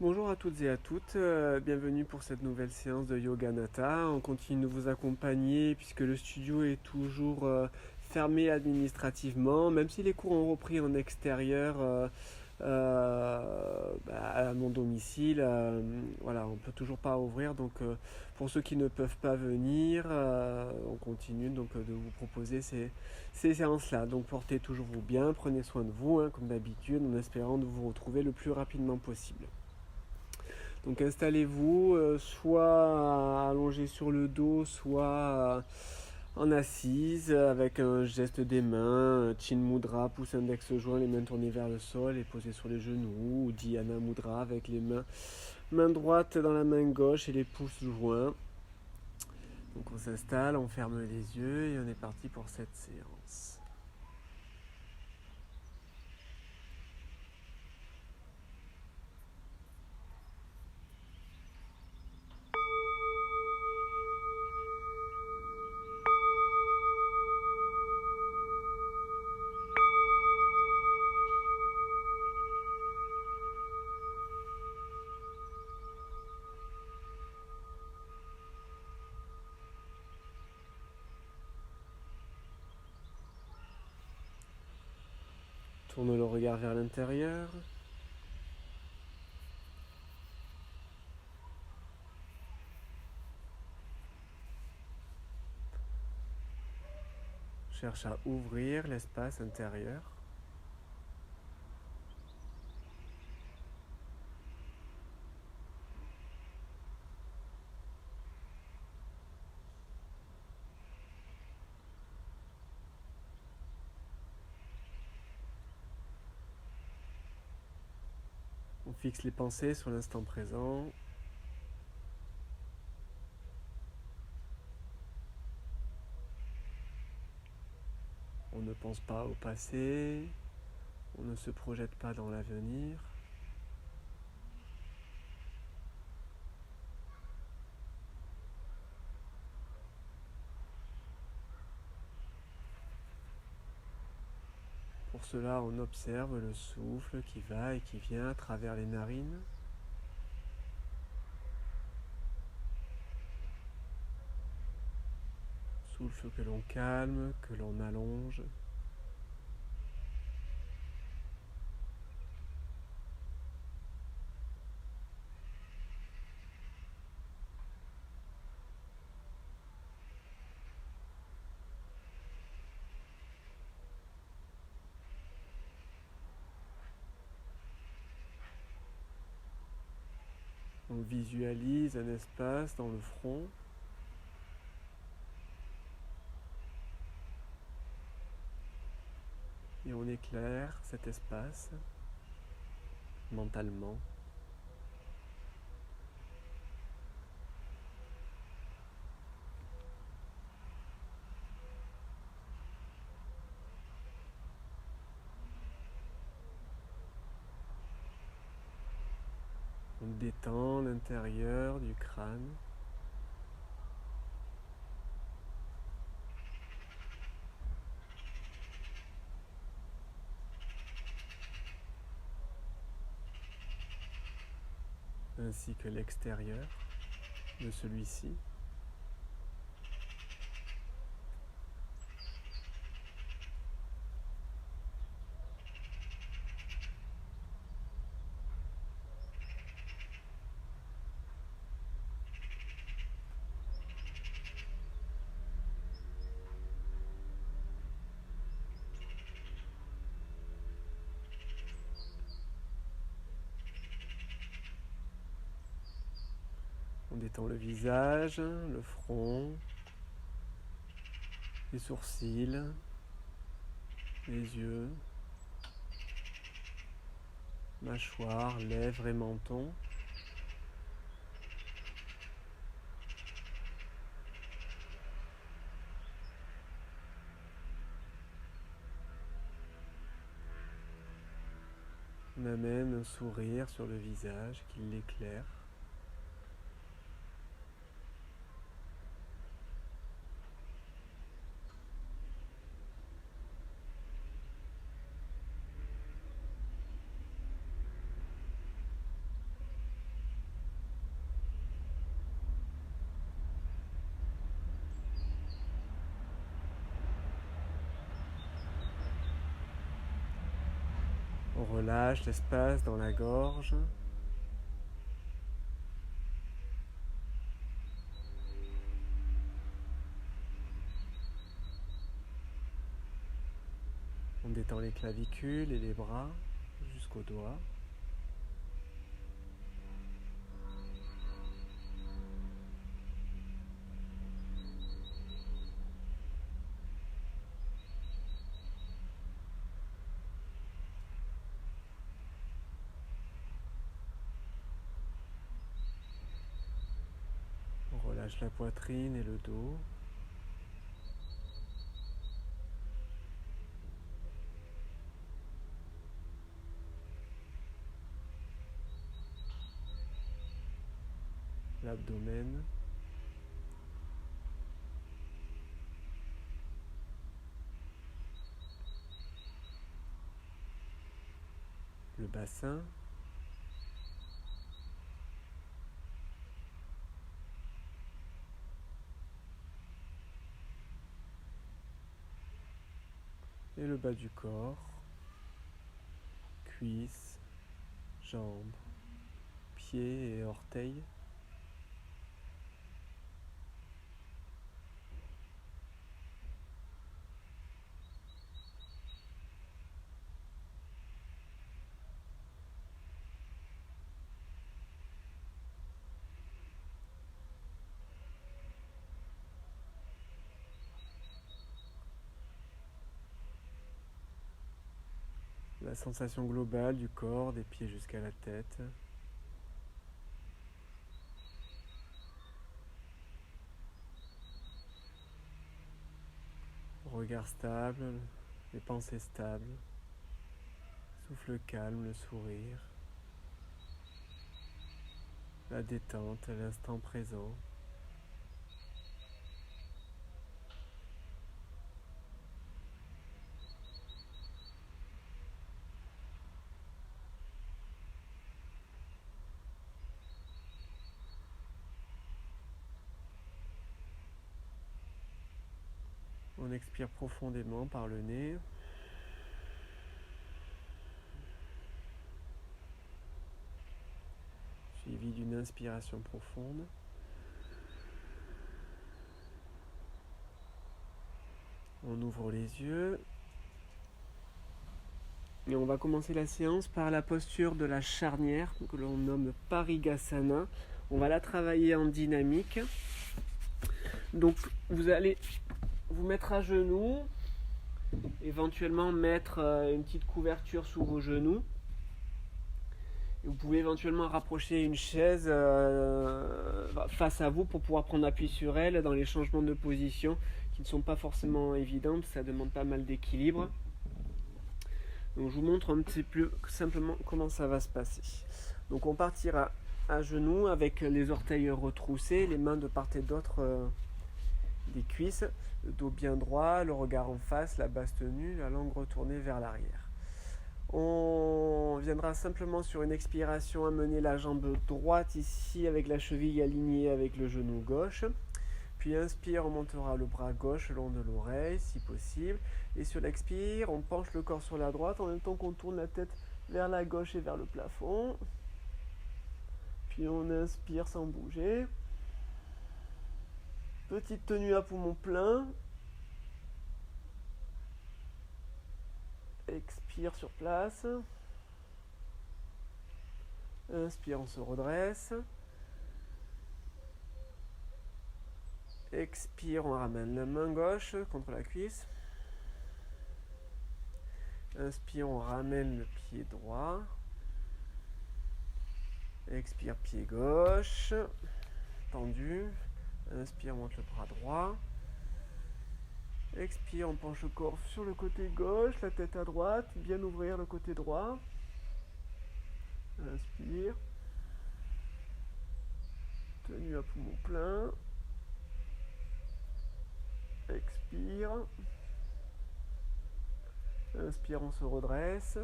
Bonjour à toutes et à toutes, bienvenue pour cette nouvelle séance de Yoga Nata. On continue de vous accompagner puisque le studio est toujours fermé administrativement, même si les cours ont repris en extérieur à mon domicile. Voilà, on peut toujours pas ouvrir, donc pour ceux qui ne peuvent pas venir, on continue donc de vous proposer ces séances-là. Donc portez toujours vous bien, prenez soin de vous, hein, comme d'habitude, en espérant de vous retrouver le plus rapidement possible. Donc installez-vous soit allongé sur le dos, soit en assise avec un geste des mains, Chin Mudra, pouce index joint, les mains tournées vers le sol et posées sur les genoux, ou Dhyana Mudra avec les main droite dans la main gauche et les pouces joints. Donc on s'installe, on ferme les yeux et on est parti pour cette séance. Tourne le regard vers l'intérieur. Cherche à ouvrir l'espace intérieur. On fixe les pensées sur l'instant présent. On ne pense pas au passé, on ne se projette pas dans l'avenir. Pour cela, on observe le souffle qui va et qui vient à travers les narines. Souffle que l'on calme, que l'on allonge. On visualise un espace dans le front. Et on éclaire cet espace mentalement. On détend l'intérieur du crâne. Ainsi que l'extérieur de celui-ci. On détend le visage, le front, les sourcils, les yeux, mâchoire, lèvres et menton. On amène un sourire sur le visage qui l'éclaire. On relâche l'espace dans la gorge. On détend les clavicules et les bras jusqu'aux doigts. On relâche la poitrine et le dos. L'abdomen. Le bassin. Et le bas du corps. Cuisses, jambes, pieds et orteils. La sensation globale du corps, des pieds jusqu'à la tête. Regard stable, les pensées stables. Souffle calme, le sourire. La détente, l'instant présent. On expire profondément par le nez. Suivi d'une inspiration profonde. On ouvre les yeux. Et on va commencer la séance par la posture de la charnière que l'on nomme Parigasana. On va la travailler en dynamique. Donc vous allez vous mettre à genoux, éventuellement mettre une petite couverture sous vos genoux. Et vous pouvez éventuellement rapprocher une chaise face à vous pour pouvoir prendre appui sur elle dans les changements de position qui ne sont pas forcément évidents, ça demande pas mal d'équilibre. Donc je vous montre un petit peu simplement comment ça va se passer. Donc on partira à genoux avec les orteils retroussés, les mains de part et d'autre des cuisses, le dos bien droit, le regard en face, la base tenue, la langue retournée vers l'arrière. On viendra simplement sur une expiration amener la jambe droite ici avec la cheville alignée avec le genou gauche. Puis inspire, on montera le bras gauche le long de l'oreille si possible. Et sur l'expire, on penche le corps sur la droite en même temps qu'on tourne la tête vers la gauche et vers le plafond. Puis on inspire sans bouger. Petite tenue à poumon plein. Expire sur place. Inspire, on se redresse. Expire, on ramène la main gauche contre la cuisse. Inspire, on ramène le pied droit. Expire, pied gauche. Tendu. Inspire, on monte le bras droit. Expire, on penche le corps sur le côté gauche, la tête à droite, bien ouvrir le côté droit. Inspire. Tenue à poumon plein. Expire. Inspire, on se redresse.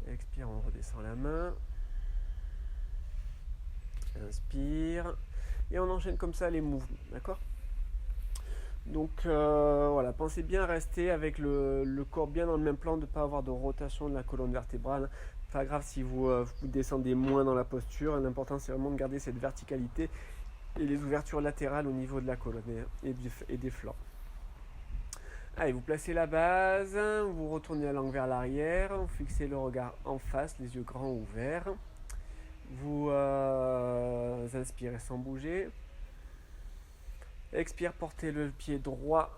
Expire, on redescend la main. Inspire. Et on enchaîne comme ça les mouvements, d'accord ? Donc voilà, pensez bien à rester avec le corps bien dans le même plan, de ne pas avoir de rotation de la colonne vertébrale. Pas grave si vous descendez moins dans la posture, l'important c'est vraiment de garder cette verticalité et les ouvertures latérales au niveau de la colonne et des flancs. Allez, vous placez la base, vous retournez la langue vers l'arrière, vous fixez le regard en face, les yeux grands ouverts. Vous inspirez sans bouger. Expire, portez le pied droit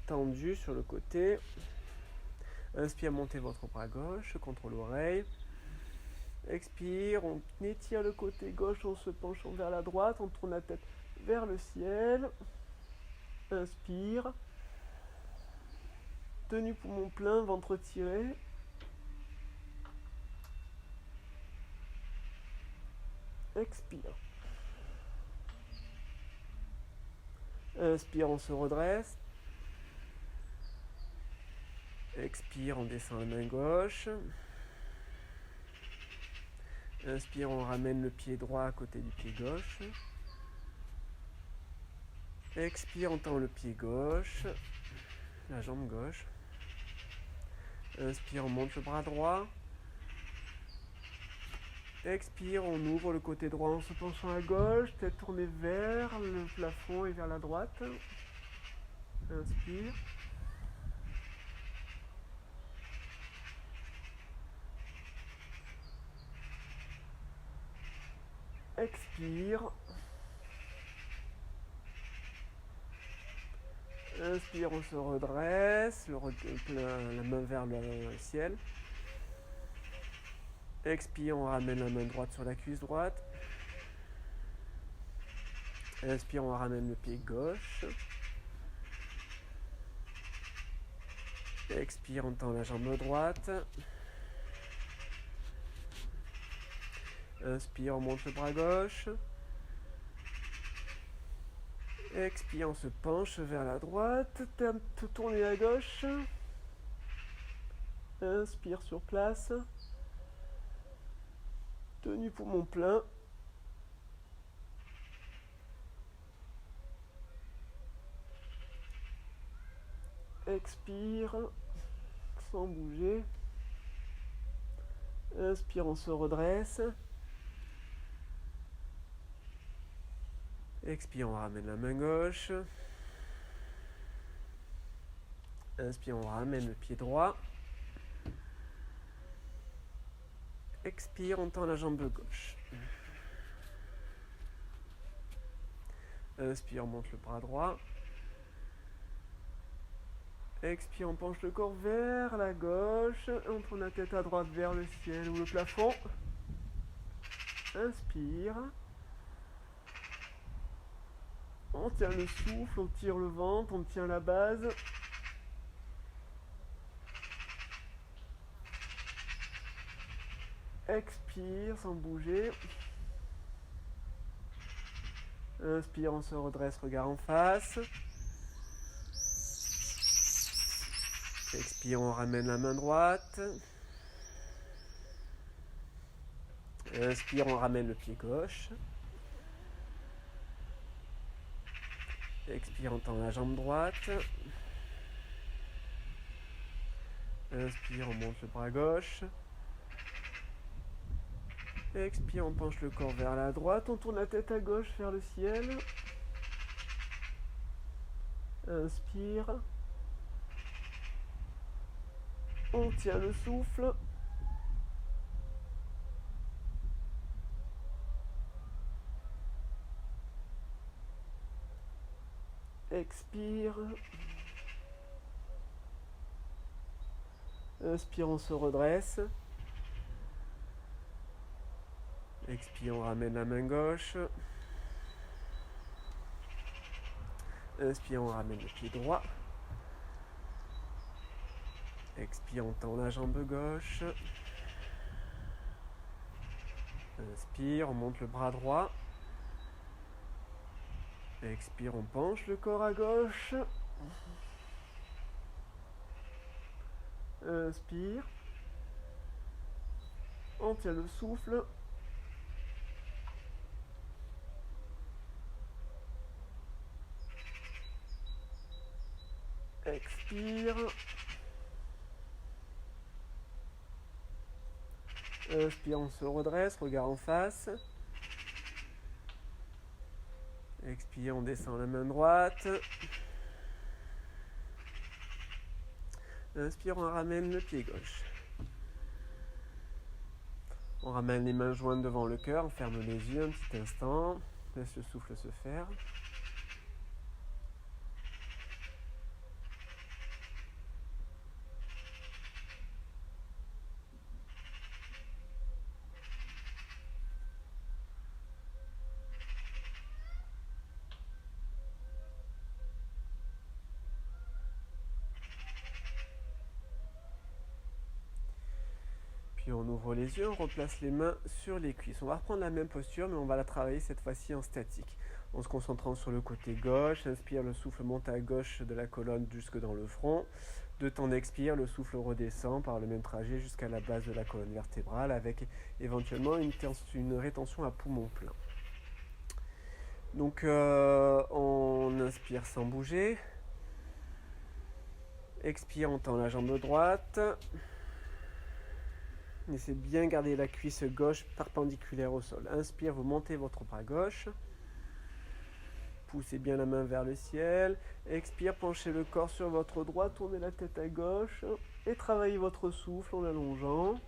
tendu sur le côté. Inspire, montez votre bras gauche contre l'oreille. Expire, on étire le côté gauche en se penchant vers la droite, on tourne la tête vers le ciel. Inspire. Tenue poumon plein, ventre tiré. Expire. Inspire, on se redresse. Expire, on descend la main gauche. Inspire, on ramène le pied droit à côté du pied gauche. Expire, on tend le pied gauche, la jambe gauche. Inspire, on monte le bras droit. Expire, on ouvre le côté droit en se penchant à gauche, tête tournée vers le plafond et vers la droite. Inspire. Expire. Inspire, on se redresse, la main vers le ciel. Expire, on ramène la main droite sur la cuisse droite. Inspire, on ramène le pied gauche. Expire, on tend la jambe droite. Inspire, on monte le bras gauche. Expire, on se penche vers la droite, tournez à gauche. Inspire sur place. Tenue poumon plein. Expire, sans bouger. Inspire, on se redresse. Expire, on ramène la main gauche. Inspire, on ramène le pied droit. Expire, on tend la jambe gauche. Inspire, on monte le bras droit. Expire, on penche le corps vers la gauche. On tourne la tête à droite vers le ciel ou le plafond. Inspire. On tient le souffle, on tire le ventre, on tient la base. Expire sans bouger. Inspire, on se redresse, regard en face. Expire, on ramène la main droite. Inspire, on ramène le pied gauche. Expire, on tend la jambe droite. Inspire, on monte le bras gauche. Expire, on penche le corps vers la droite. On tourne la tête à gauche vers le ciel. Inspire. On tient le souffle. Expire. Inspire, on se redresse. Expire, on ramène la main gauche. Inspire, on ramène le pied droit. Expire, on tend la jambe gauche. Inspire, on monte le bras droit. Expire, on penche le corps à gauche. Inspire. On tient le souffle. inspire. Inspire, on se redresse, regard en face. Expire, on descend la main droite. Inspire, on ramène le pied gauche. On ramène les mains jointes devant le cœur, on ferme les yeux un petit instant. Laisse le souffle se faire. Puis on ouvre les yeux, on replace les mains sur les cuisses. On va reprendre la même posture, mais on va la travailler cette fois-ci en statique. En se concentrant sur le côté gauche, inspire, le souffle monte à gauche de la colonne jusque dans le front. De temps d'expire, le souffle redescend par le même trajet jusqu'à la base de la colonne vertébrale avec éventuellement une rétention à poumon plein. Donc on inspire sans bouger. Expire, on tend la jambe droite. Laissez bien garder la cuisse gauche perpendiculaire au sol. Inspire, vous montez votre bras gauche. Poussez bien la main vers le ciel. Expire, penchez le corps sur votre droit, tournez la tête à gauche et travaillez votre souffle en allongeant.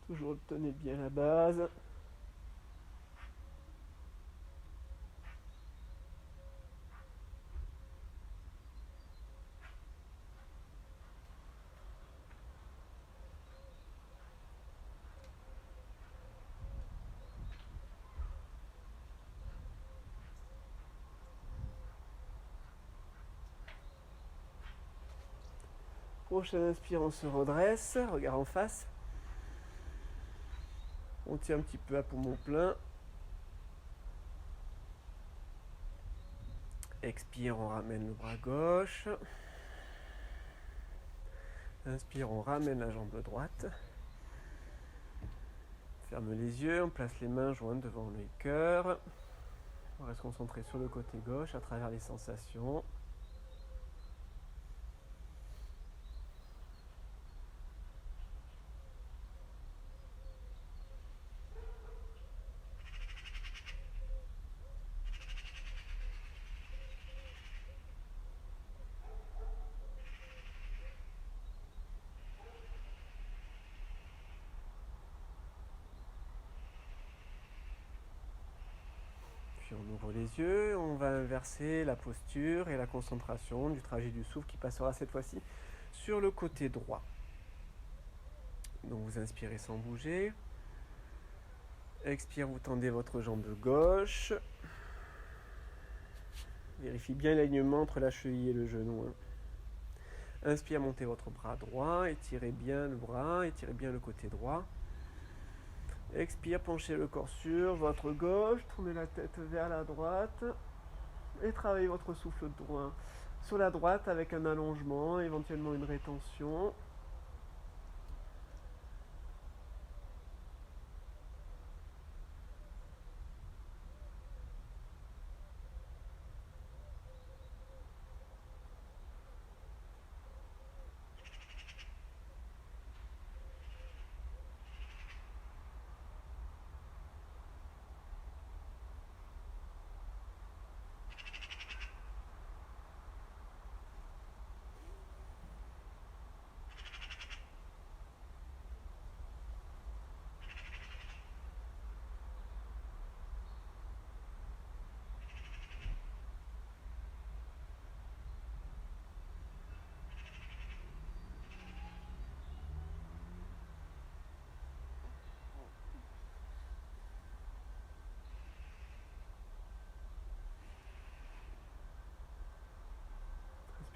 Toujours tenez bien la base. Prochaine inspire, on se redresse, regard en face. On tient un petit peu à poumon plein. Expire, on ramène le bras gauche. Inspire, on ramène la jambe droite. Ferme les yeux, on place les mains jointes devant le cœur. On reste concentré sur le côté gauche à travers les sensations. Puis on ouvre les yeux, on va inverser la posture et la concentration du trajet du souffle qui passera cette fois-ci sur le côté droit. Donc vous inspirez sans bouger. Expire, vous tendez votre jambe gauche. Vérifiez bien l'alignement entre la cheville et le genou. Inspire, montez votre bras droit, étirez bien le bras, étirez bien le côté droit. Expire, penchez le corps sur votre gauche, tournez la tête vers la droite et travaillez votre souffle droit sur la droite avec un allongement, éventuellement une rétention.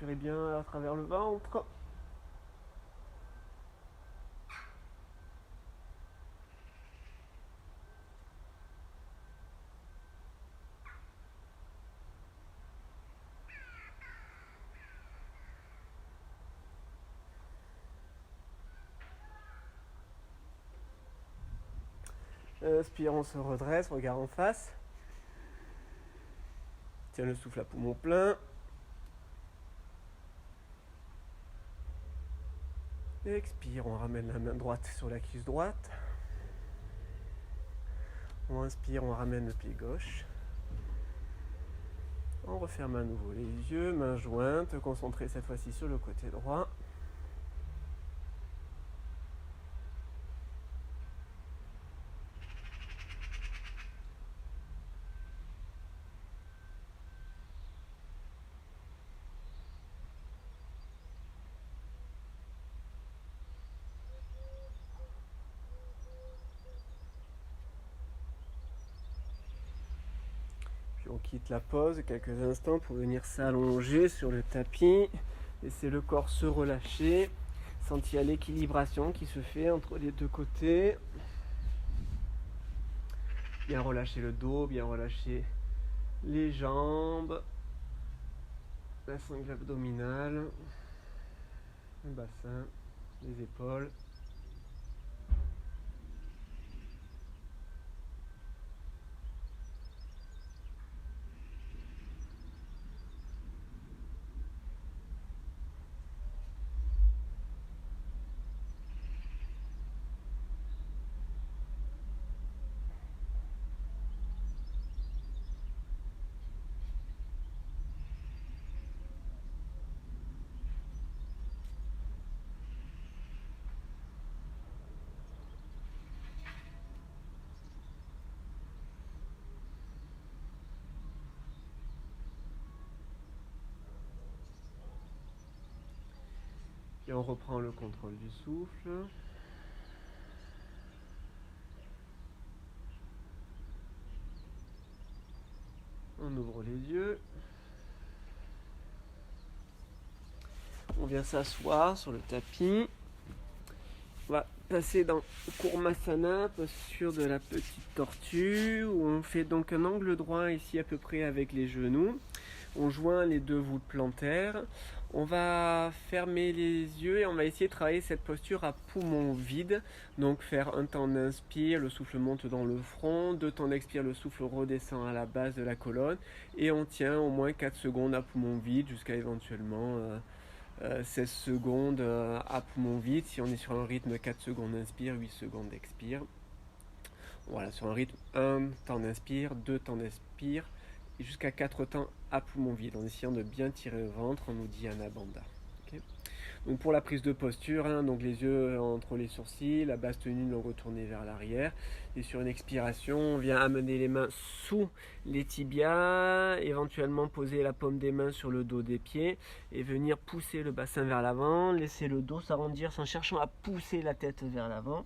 inspirez bien à travers le ventre. Inspire, on se redresse, regard en face. Tiens le souffle à poumon plein. Expire, on ramène la main droite sur la cuisse droite. On inspire, on ramène le pied gauche. On referme à nouveau les yeux, mains jointes, concentrez cette fois-ci sur le côté droit. Puis on quitte la pause quelques instants pour venir s'allonger sur le tapis. Laisser le corps se relâcher. Sentir l'équilibration qui se fait entre les deux côtés. Bien relâcher le dos, bien relâcher les jambes, la sangle abdominale, le bassin, les épaules. Et on reprend le contrôle du souffle. On ouvre les yeux. On vient s'asseoir sur le tapis. On va passer dans Kurmasana, posture de la petite tortue, où on fait donc un angle droit ici à peu près avec les genoux. On joint les deux voûtes plantaires. On va fermer les yeux et on va essayer de travailler cette posture à poumon vide. Donc faire un temps d'inspire, le souffle monte dans le front, 2 temps d'expire, le souffle redescend à la base de la colonne. Et on tient au moins 4 secondes à poumon vide jusqu'à éventuellement 16 secondes à poumon vide. Si on est sur un rythme 4 secondes d'inspire, 8 secondes d'expire. Voilà, sur un rythme 1 temps d'inspire, 2 temps d'expire, et jusqu'à 4 temps à poumon vide, en essayant de bien tirer le ventre en Uddiyana Bandha. Okay. Donc pour la prise de posture, donc les yeux entre les sourcils, la base tenue longue tournée vers l'arrière. Et sur une expiration, on vient amener les mains sous les tibias, éventuellement poser la paume des mains sur le dos des pieds et venir pousser le bassin vers l'avant, laisser le dos s'arrondir en cherchant à pousser la tête vers l'avant.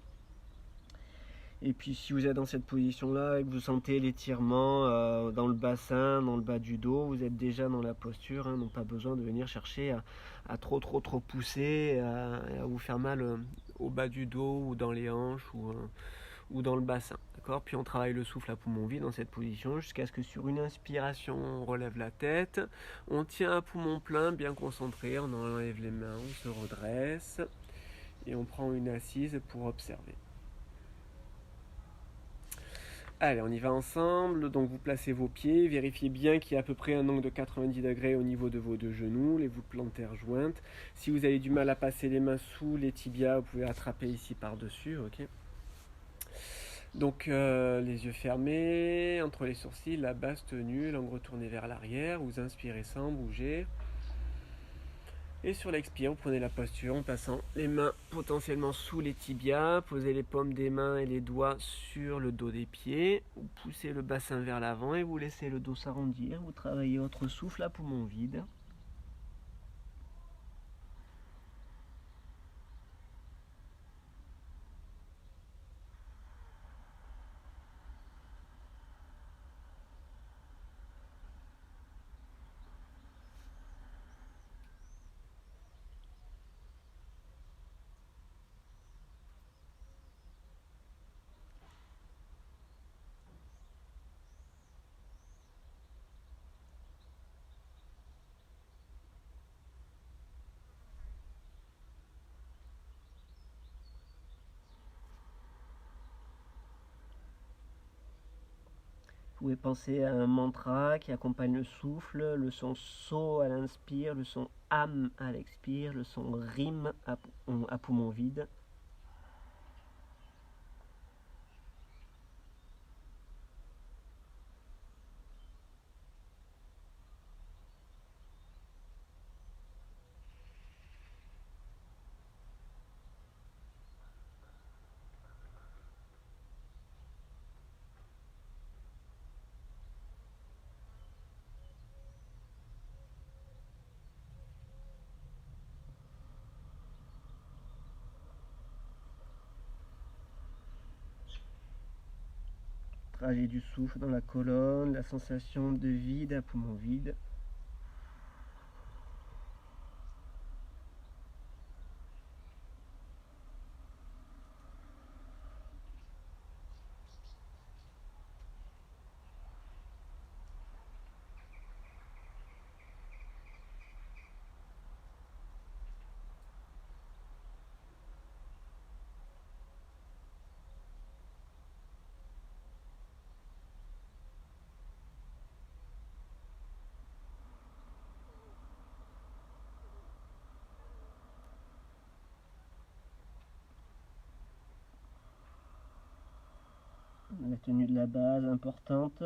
Et puis si vous êtes dans cette position-là et que vous sentez l'étirement dans le bassin, dans le bas du dos, vous êtes déjà dans la posture, donc pas besoin de venir chercher à trop pousser, à vous faire mal au bas du dos ou dans les hanches ou dans le bassin. D'accord ? Puis on travaille le souffle à poumon vide dans cette position jusqu'à ce que sur une inspiration, on relève la tête, on tient à poumon plein, bien concentré, on enlève les mains, on se redresse et on prend une assise pour observer. Allez, on y va ensemble. Donc vous placez vos pieds, vérifiez bien qu'il y a à peu près un angle de 90 degrés au niveau de vos deux genoux, les voûtes plantaires jointes. Si vous avez du mal à passer les mains sous les tibias, vous pouvez attraper ici par-dessus, ok ? Donc les yeux fermés, entre les sourcils, la base tenue, langue retournée vers l'arrière. Vous inspirez sans bouger. Et sur l'expire, vous prenez la posture en passant les mains potentiellement sous les tibias, posez les paumes des mains et les doigts sur le dos des pieds, vous poussez le bassin vers l'avant et vous laissez le dos s'arrondir, vous travaillez votre souffle à poumon vide. pouvez penser à un mantra qui accompagne le souffle, le son So à l'inspire, le son Am à l'expire, le son Rim à poumon vide. Trajet du souffle dans la colonne, la sensation de vide à poumon vide. La tenue de la base importante.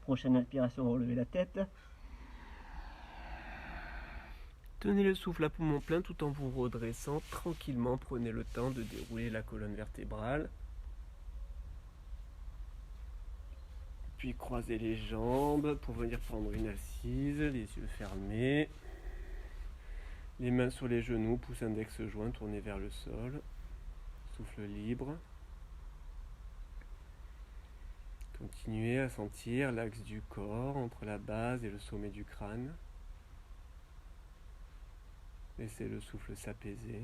Prochaine inspiration, relevez la tête. Tenez le souffle à poumon plein tout en vous redressant tranquillement. Prenez le temps de dérouler la colonne vertébrale. Puis croisez les jambes pour venir prendre une assise, les yeux fermés. Les mains sur les genoux, pouce index joint tourné vers le sol. Souffle libre. Continuez à sentir l'axe du corps entre la base et le sommet du crâne. Laissez le souffle s'apaiser.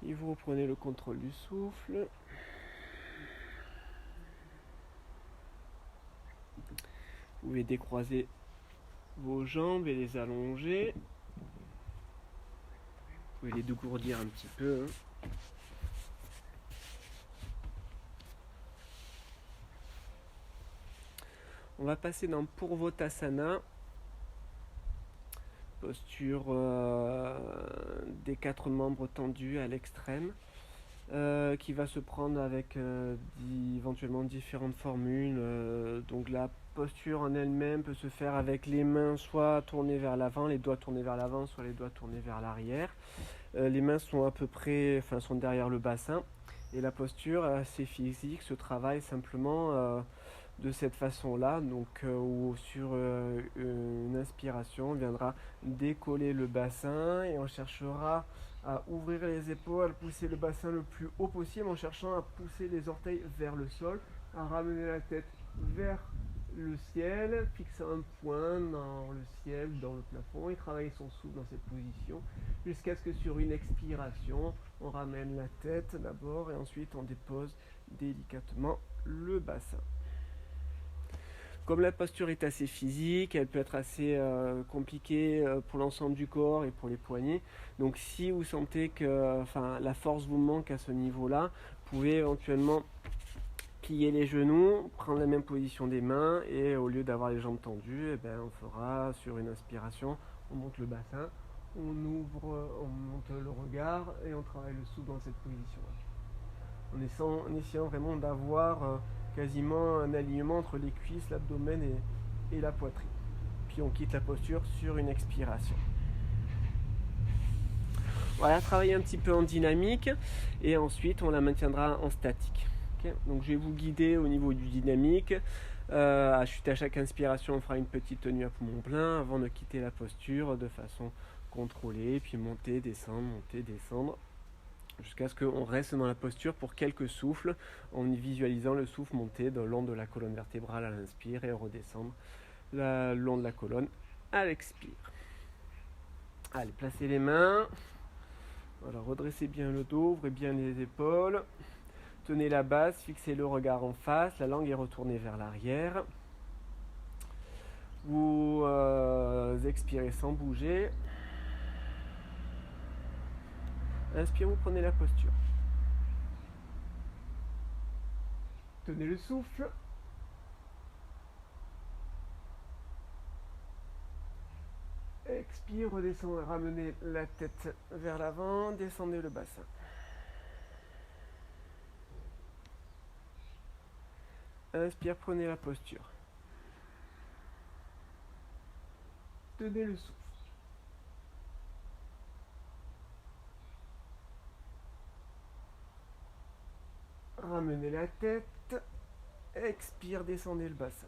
Et vous reprenez le contrôle du souffle. Vous pouvez décroiser vos jambes et les allonger. Vous pouvez les dégourdir un petit peu. On va passer dans Purvottasana, posture des 4 membres tendus à l'extrême, qui va se prendre avec éventuellement différentes formules. Donc la posture en elle-même peut se faire avec les mains soit tournées vers l'avant, les doigts tournés vers l'avant, soit les doigts tournés vers l'arrière. Les mains sont à peu près, sont derrière le bassin. Et la posture assez physique se travaille simplement de cette façon-là, donc où sur une inspiration, on viendra décoller le bassin et on cherchera à ouvrir les épaules, à pousser le bassin le plus haut possible en cherchant à pousser les orteils vers le sol, à ramener la tête vers le ciel, fixer un point dans le ciel, dans le plafond et travailler son souffle dans cette position jusqu'à ce que sur une expiration, on ramène la tête d'abord et ensuite on dépose délicatement le bassin. Comme la posture est assez physique, elle peut être assez compliquée pour l'ensemble du corps et pour les poignets. Donc si vous sentez que la force vous manque à ce niveau-là, vous pouvez éventuellement plier les genoux, prendre la même position des mains et au lieu d'avoir les jambes tendues, on fera sur une inspiration, on monte le bassin, on ouvre, on monte le regard et on travaille le souffle dans cette position-là. En essayant vraiment d'avoir quasiment un alignement entre les cuisses, l'abdomen et la poitrine. Puis on quitte la posture sur une expiration. Voilà, travailler un petit peu en dynamique et ensuite on la maintiendra en statique. Okay, donc je vais vous guider au niveau du dynamique. À chaque inspiration, on fera une petite tenue à poumon plein avant de quitter la posture de façon contrôlée, puis monter, descendre, jusqu'à ce qu'on reste dans la posture pour quelques souffles, en visualisant le souffle monter le long de la colonne vertébrale à l'inspire et redescendre le long de la colonne à l'expire. Allez, placez les mains. Voilà, redressez bien le dos, ouvrez bien les épaules. Tenez la base, fixez le regard en face, la langue est retournée vers l'arrière. Vous expirez sans bouger. Inspire, vous prenez la posture. Tenez le souffle. Expire, redescendez, ramenez la tête vers l'avant, descendez le bassin. Inspire, prenez la posture. Tenez le souffle. Ramenez la tête. Expire, descendez le bassin.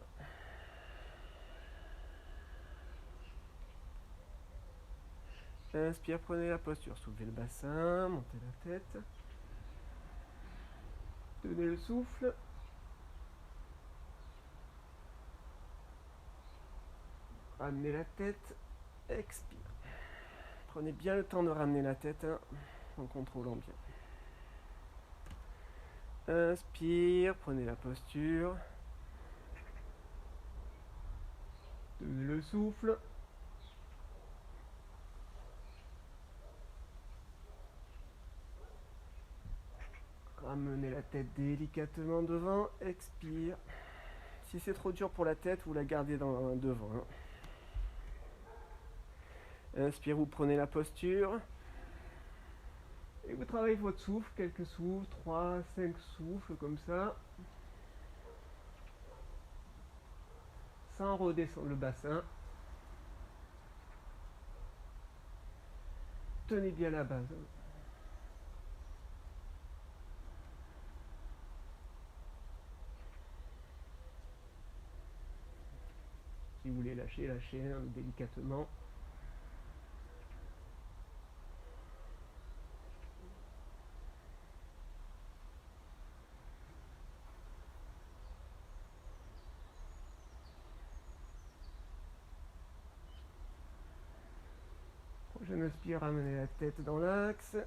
Inspire, prenez la posture. Soulevez le bassin, montez la tête. Tenez le souffle. Ramenez la tête. Expire. Prenez bien le temps de ramener la tête en contrôlant bien. Inspire, prenez la posture. Tenez le souffle. Ramenez la tête délicatement devant. Expire. Si c'est trop dur pour la tête, vous la gardez devant. Inspire, vous prenez la posture. Et vous travaillez votre souffle, quelques souffles, 3, 5 souffles comme ça. Sans redescendre le bassin. Tenez bien la base. Si vous voulez lâcher, lâchez délicatement. Prochaine inspire, ramenez la tête dans l'axe.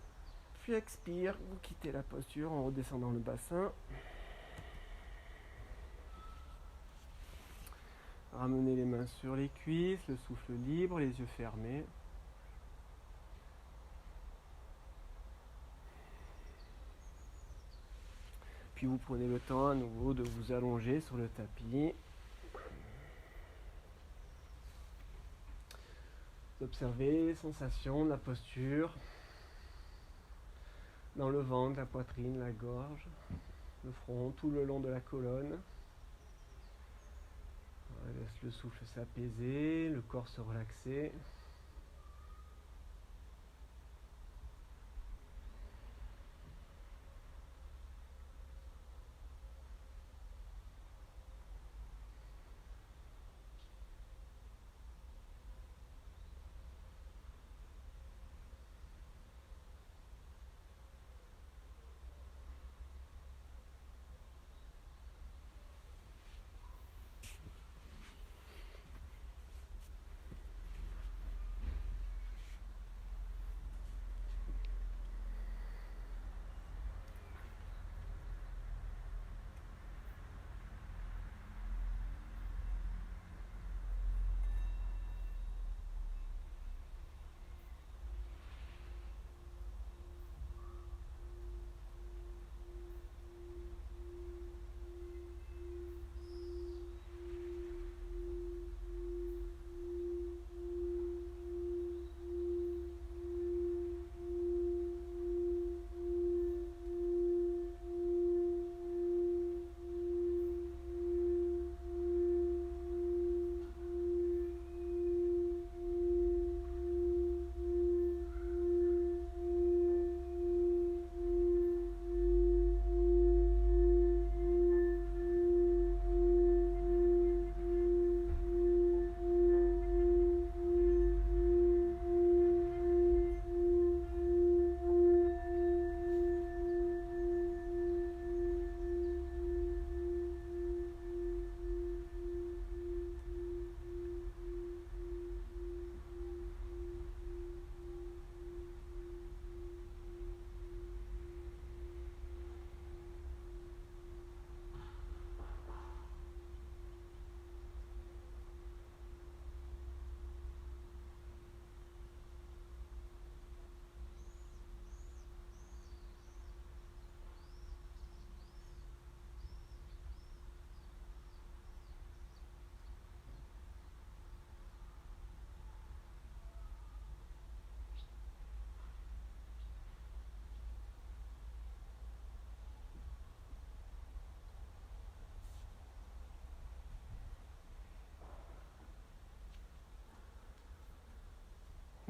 Puis expire, vous quittez la posture en redescendant le bassin. Ramenez les mains sur les cuisses, le souffle libre, les yeux fermés. Puis vous prenez le temps à nouveau de vous allonger sur le tapis. Vous observez les sensations, la posture, dans le ventre, la poitrine, la gorge, le front, tout le long de la colonne. Laisse le souffle s'apaiser, le corps se relaxer.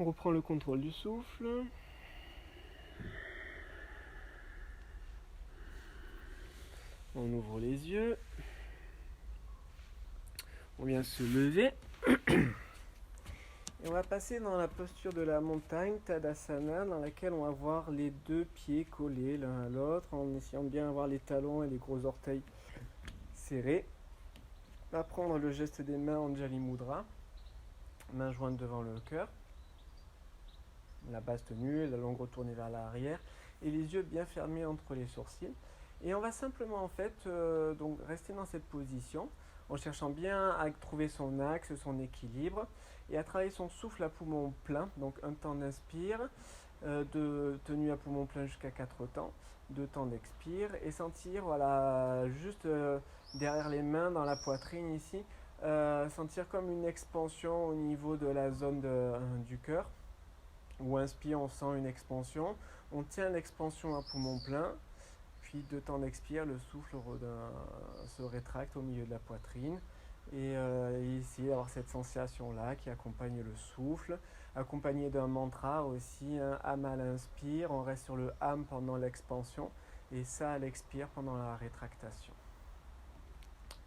On reprend le contrôle du souffle. On ouvre les yeux. On vient se lever. Et on va passer dans la posture de la montagne, Tadasana, dans laquelle on va avoir les deux pieds collés l'un à l'autre, en essayant de bien avoir les talons et les gros orteils serrés. On va prendre le geste des mains Anjali Mudra, mains jointes devant le cœur, la base tenue, la langue retournée vers l'arrière, et les yeux bien fermés entre les sourcils. Et on va simplement en fait donc rester dans cette position, en cherchant bien à trouver son axe, son équilibre, et à travailler son souffle à poumon plein. Donc un temps d'inspire, de tenue à poumon plein jusqu'à 4 temps, 2 temps d'expire, et sentir voilà, juste derrière les mains, dans la poitrine ici, sentir comme une expansion au niveau de la zone du cœur. Ou inspire, on sent une expansion, on tient l'expansion à poumon plein, puis 2 temps d'expire, le souffle se rétracte au milieu de la poitrine. Et ici, avoir cette sensation-là qui accompagne le souffle, accompagné d'un mantra aussi, un Am à l'inspire, on reste sur le Am pendant l'expansion, et ça à l'expire pendant la rétractation.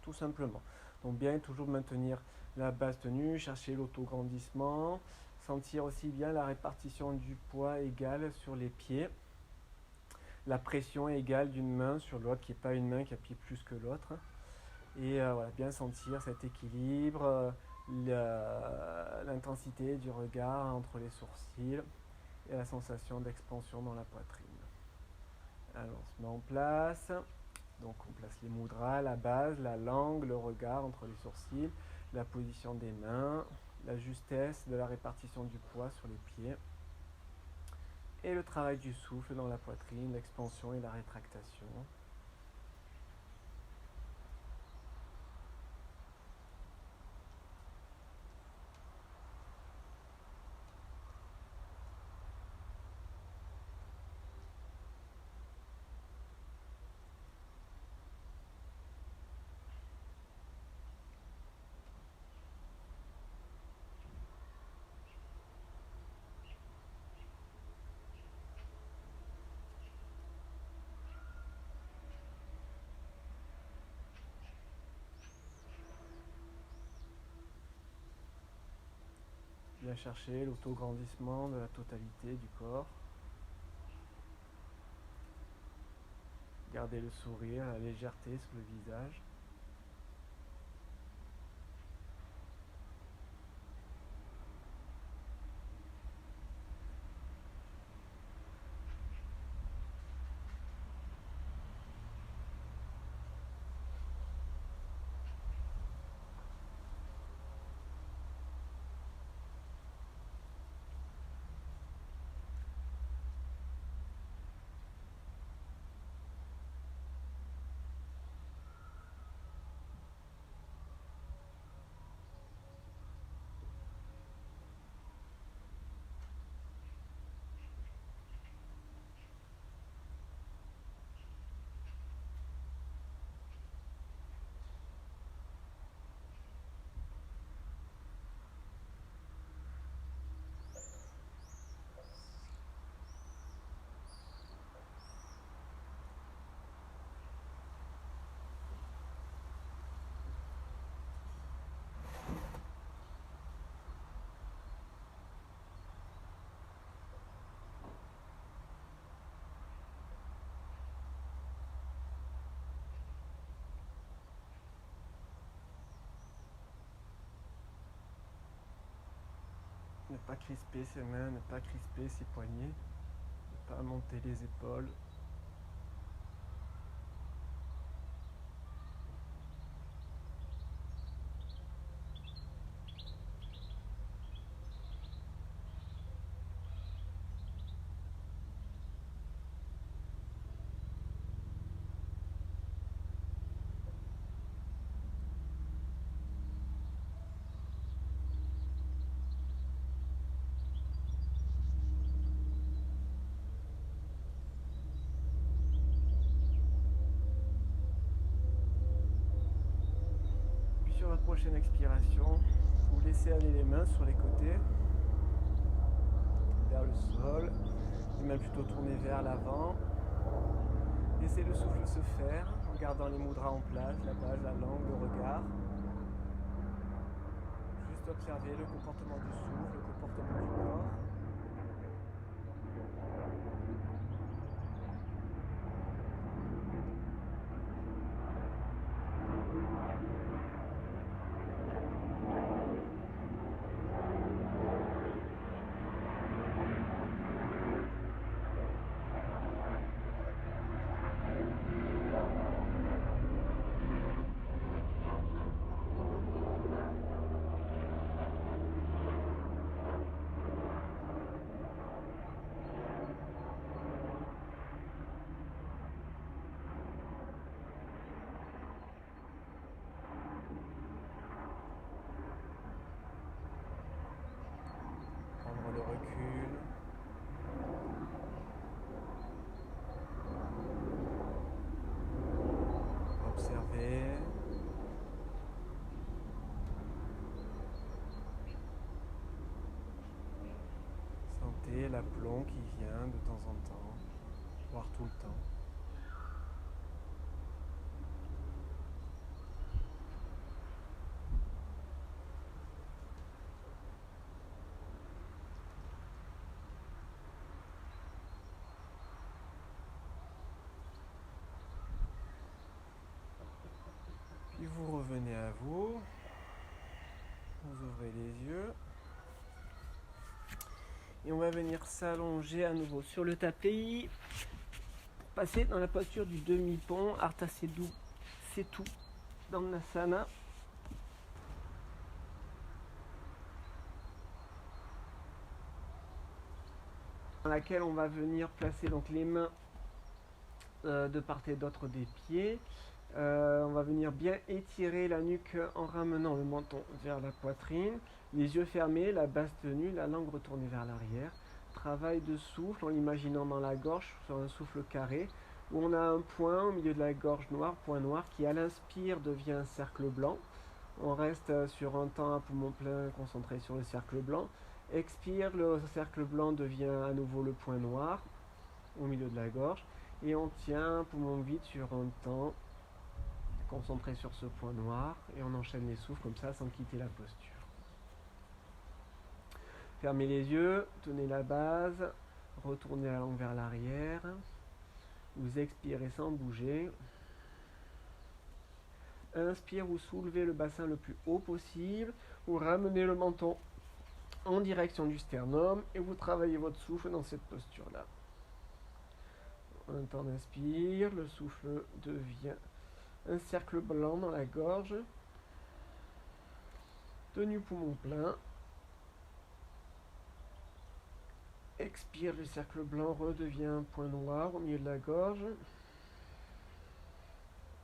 Tout simplement. Donc bien toujours maintenir la base tenue, chercher l'autograndissement, sentir aussi bien la répartition du poids égale sur les pieds, la pression égale d'une main sur l'autre, qui n'est pas une main qui appuie plus que l'autre. Et voilà, bien sentir cet équilibre, l'intensité du regard entre les sourcils et la sensation d'expansion dans la poitrine. Alors on se met en place. Donc on place les mudras, la base, la langue, le regard entre les sourcils, la position des mains, la justesse de la répartition du poids sur les pieds et le travail du souffle dans la poitrine, l'expansion et la rétractation. bien chercher l'autograndissement de la totalité du corps. Gardez le sourire, la légèreté sur le visage. Ne pas crisper ses mains, ne pas crisper ses poignets, ne pas monter les épaules. Puis sur votre prochaine expiration, vous laissez aller les mains sur les côtés, vers le sol, les mains plutôt tournées vers l'avant. Laissez le souffle se faire en gardant les mudras en place, la base, la langue, le regard. Juste observer le comportement du souffle, le comportement du corps. Prendre le recul. Observer. Sentez l'aplomb qui vient de temps en temps, voire tout le temps. Puis vous revenez à vous, vous ouvrez les yeux et on va venir s'allonger à nouveau sur le tapis, passer dans la posture du demi-pont, Ardha Setu Dhanasana. Dans laquelle on va venir placer donc les mains de part et d'autre des pieds. On va venir bien étirer la nuque en ramenant le menton vers la poitrine, les yeux fermés, la base tenue, la langue retournée vers l'arrière. Travail de souffle en l'imaginant dans la gorge sur un souffle carré où on a un point au milieu de la gorge noire, point noir qui à l'inspire devient un cercle blanc. On reste sur un temps à poumon plein concentré sur le cercle blanc. Expire, le cercle blanc devient à nouveau le point noir au milieu de la gorge et on tient poumon vide sur un temps concentré sur ce point noir et on enchaîne les souffles comme ça sans quitter la posture. Fermez les yeux, tenez la base, retournez la langue vers l'arrière. Vous expirez sans bouger. Inspire, vous soulevez le bassin le plus haut possible. Vous ramenez le menton en direction du sternum et vous travaillez votre souffle dans cette posture-là. Un temps d'inspire, le souffle devient un cercle blanc dans la gorge. Tenue poumon plein. Expire, le cercle blanc redevient un point noir au milieu de la gorge.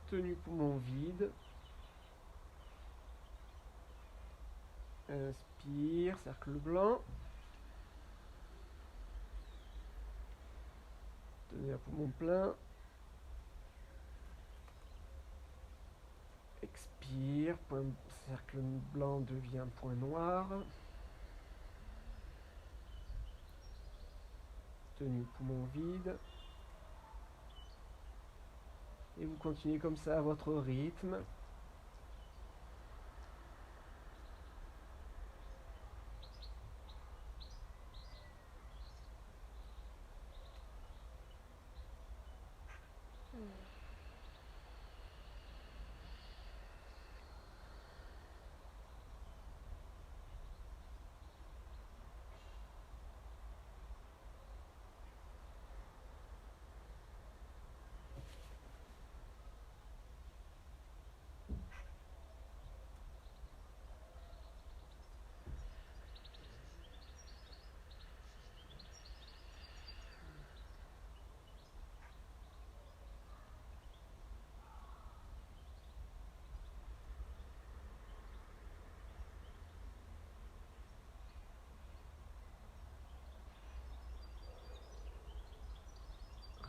Tenue poumon vide. Inspire, cercle blanc. Tenez à poumon plein. Expire, cercle blanc devient point noir. Tenue poumon vide. Et vous continuez comme ça à votre rythme.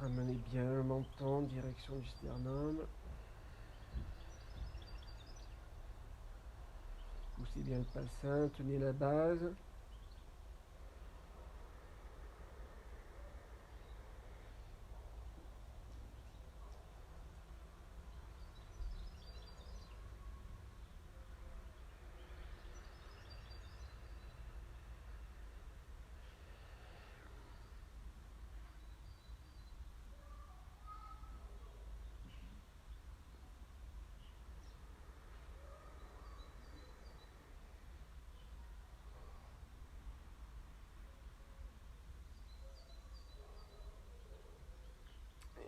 Ramenez bien le menton en direction du sternum. Poussez bien le bassin, tenez la base.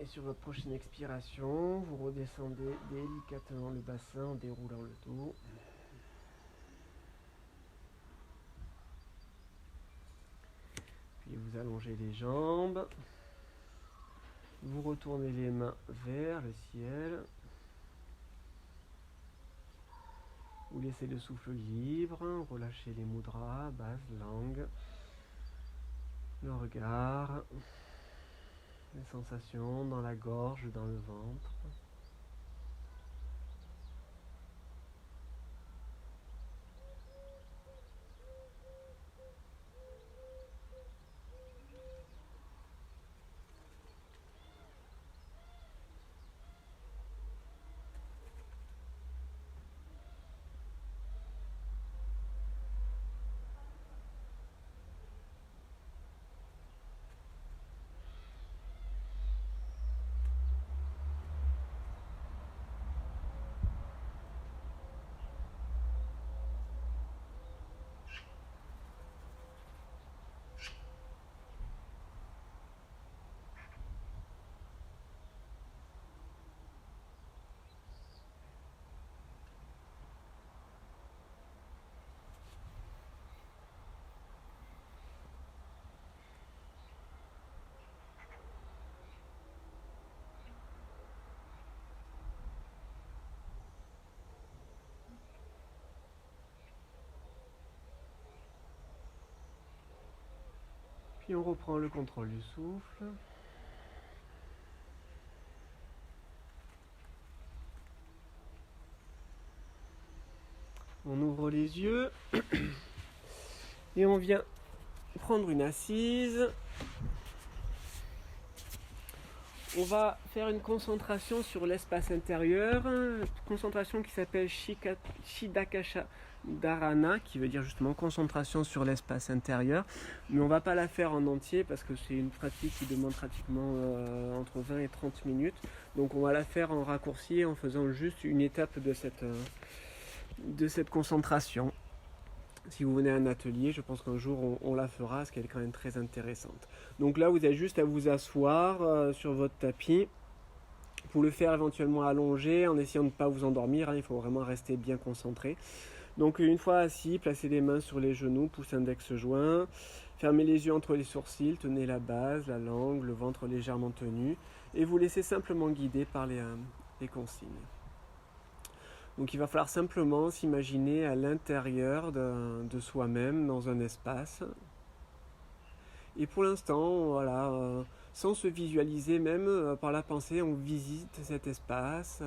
Et sur votre prochaine expiration, vous redescendez délicatement le bassin en déroulant le dos. Puis vous allongez les jambes. Vous retournez les mains vers le ciel. Vous laissez le souffle libre, relâchez les mudras, base, langue, le regard, les sensations dans la gorge, dans le ventre. Puis on reprend le contrôle du souffle. On ouvre les yeux et on vient prendre une assise. On va faire une concentration sur l'espace intérieur, concentration qui s'appelle Shidakasha Dharana, qui veut dire justement concentration sur l'espace intérieur. Mais on ne va pas la faire en entier parce que c'est une pratique qui demande pratiquement entre 20 et 30 minutes. Donc on va la faire en raccourci en faisant juste une étape de cette concentration. Si vous venez à un atelier, je pense qu'un jour on la fera, parce qu'elle est quand même très intéressante. Donc là, vous avez juste à vous asseoir sur votre tapis. Pour le faire éventuellement allongé, en essayant de ne pas vous endormir, hein, il faut vraiment rester bien concentré. Donc une fois assis, placez les mains sur les genoux, pouce index joint, fermez les yeux entre les sourcils, tenez la base, la langue, le ventre légèrement tenu, et vous laissez simplement guider par les consignes. Donc il va falloir simplement s'imaginer à l'intérieur de soi-même, dans un espace. Et pour l'instant, voilà, sans se visualiser, même par la pensée, on visite cet espace.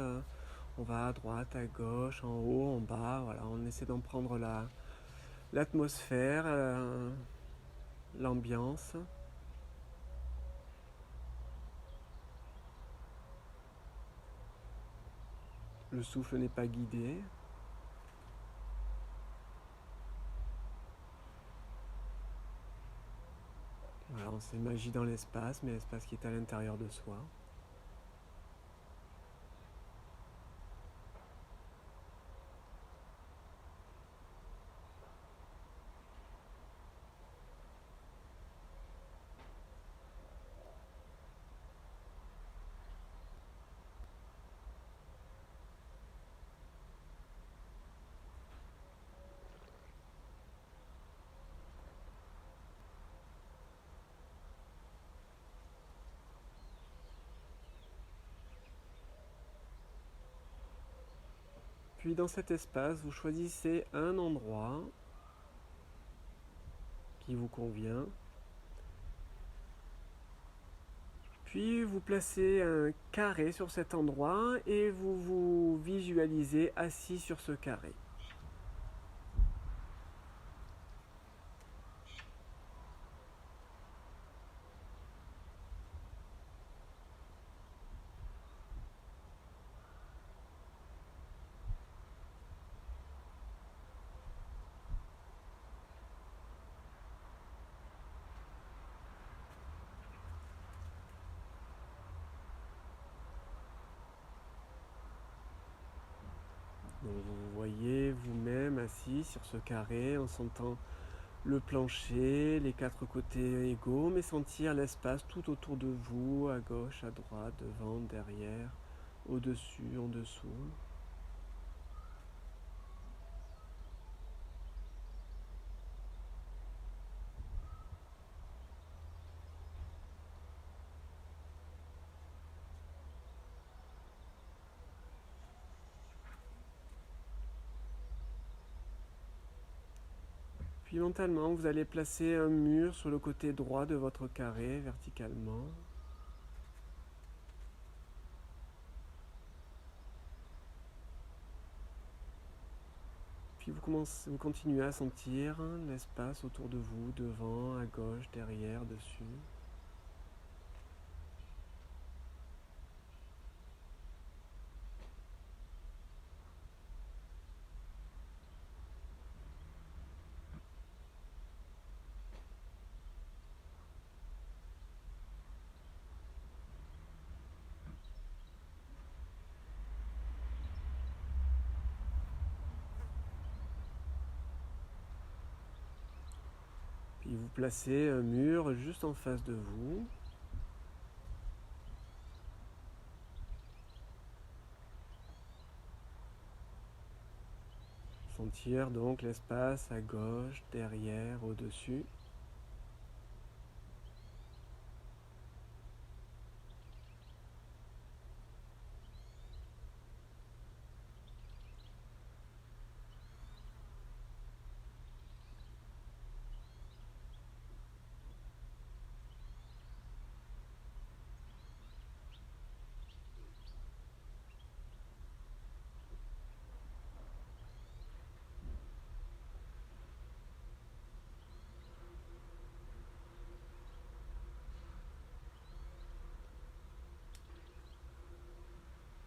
On va à droite, à gauche, en haut, en bas. Voilà, on essaie d'en prendre l'atmosphère, l'ambiance. Le souffle n'est pas guidé. Voilà, on s'imagine dans l'espace, mais l'espace qui est à l'intérieur de soi. Puis dans cet espace, vous choisissez un endroit qui vous convient. Puis vous placez un carré sur cet endroit et vous vous visualisez assis sur ce carré. Donc vous voyez vous-même assis sur ce carré en sentant le plancher, les quatre côtés égaux, mais sentir l'espace tout autour de vous, à gauche, à droite, devant, derrière, au-dessus, en dessous. Puis mentalement, vous allez placer un mur sur le côté droit de votre carré, verticalement. Puis vous continuez à sentir l'espace autour de vous, devant, à gauche, derrière, dessus. Puis vous placez un mur juste en face de vous. Sentir donc l'espace à gauche, derrière, au-dessus.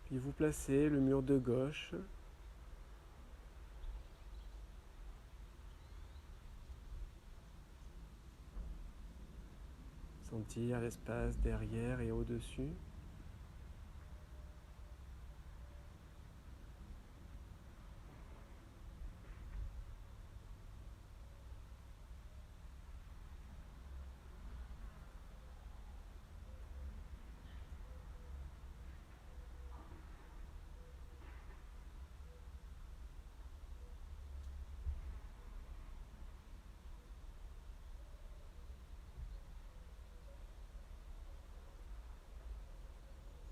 Puis vous placez le mur de gauche. Sentir l'espace derrière et au-dessus.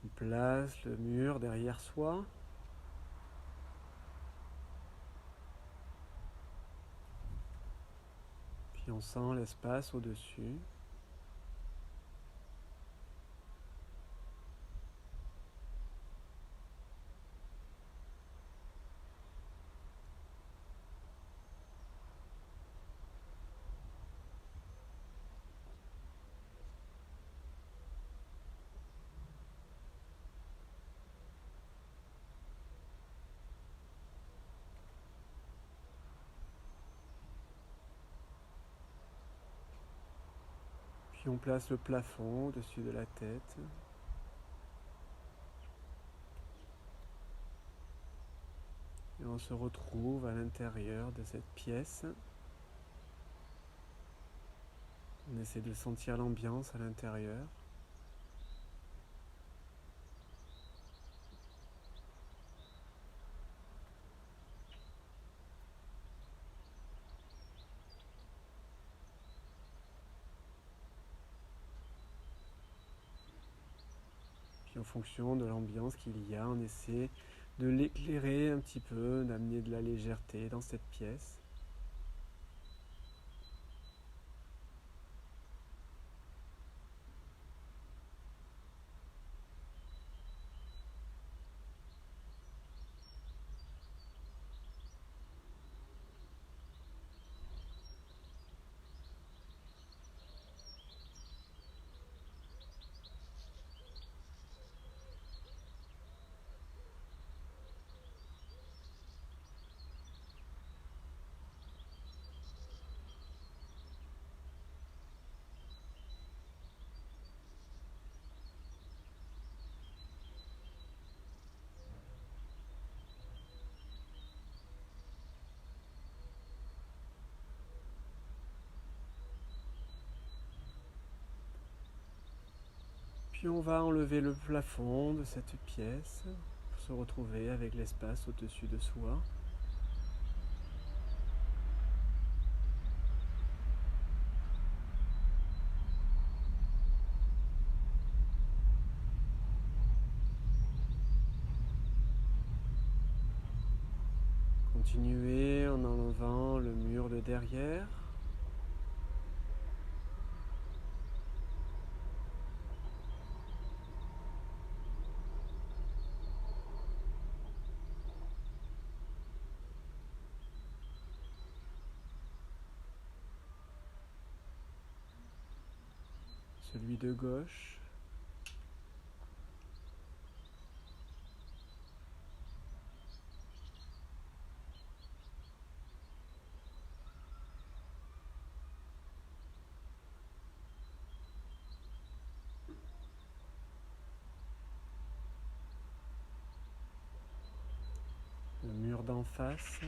On place le mur derrière soi. Puis on sent l'espace au-dessus. Puis on place le plafond au-dessus de la tête. Et on se retrouve à l'intérieur de cette pièce. On essaie de sentir l'ambiance à l'intérieur. Puis en fonction de l'ambiance qu'il y a, on essaie de l'éclairer un petit peu, d'amener de la légèreté dans cette pièce. Puis on va enlever le plafond de cette pièce pour se retrouver avec l'espace au-dessus de soi. Continuez en enlevant le mur de derrière. Celui de gauche. Le mur d'en face.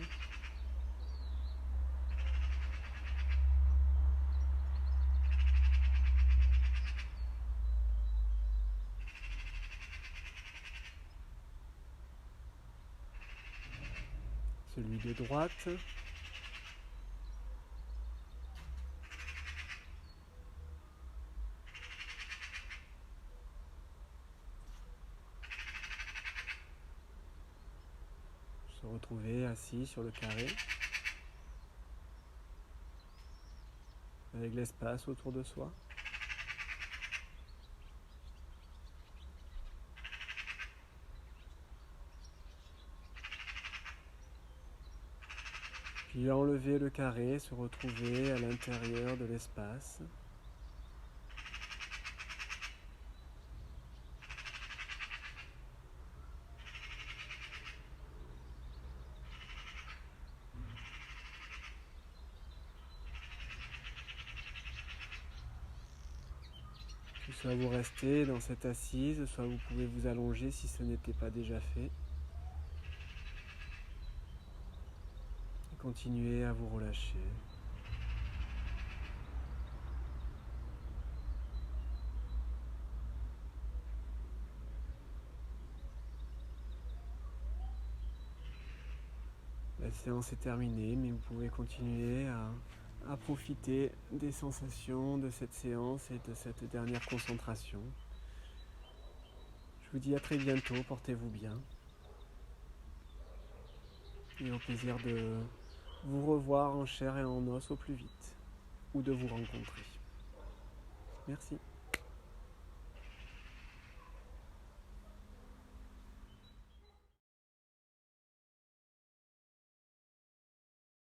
Celui de droite. Se retrouver assis sur le carré, avec l'espace autour de soi. Puis enlever le carré, se retrouver à l'intérieur de l'espace. soit vous restez dans cette assise, soit vous pouvez vous allonger si ce n'était pas déjà fait. Et continuez à vous relâcher. La séance est terminée, mais vous pouvez continuer à profiter des sensations de cette séance et de cette dernière concentration. Je vous dis à très bientôt, portez-vous bien. Et au plaisir de vous revoir en chair et en os au plus vite, ou de vous rencontrer. Merci.